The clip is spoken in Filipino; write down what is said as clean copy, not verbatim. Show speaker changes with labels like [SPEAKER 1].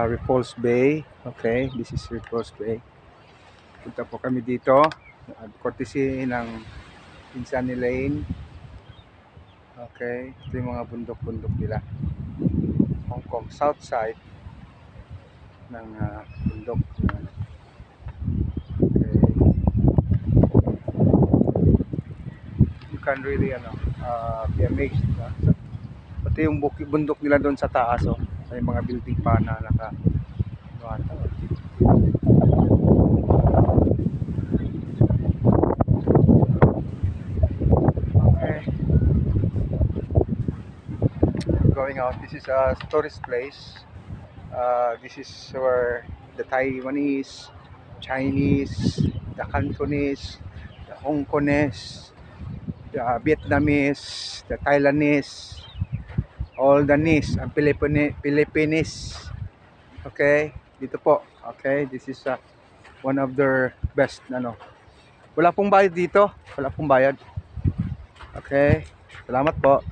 [SPEAKER 1] Repulse Bay. Okay, this is Repulse Bay. Punta po kami dito. Courtesy ng pinsan ni Lane. Okay, ito yung mga bundok-bundok nila. Hong Kong South Side ng bundok. Okay. You can really be amazed. Pati yung bundok nila doon sa taas, may mga building pa na naka okay. Going out, this is a tourist place. This is where the Taiwanese, Chinese, the Cantonese, the Hong Kongese, the Vietnamese, the Thailandese, all the Nis, ang Philippines. Okay, dito po. Okay, this is one of their best Wala pong bayad dito. Wala pong bayad. Okay, salamat po.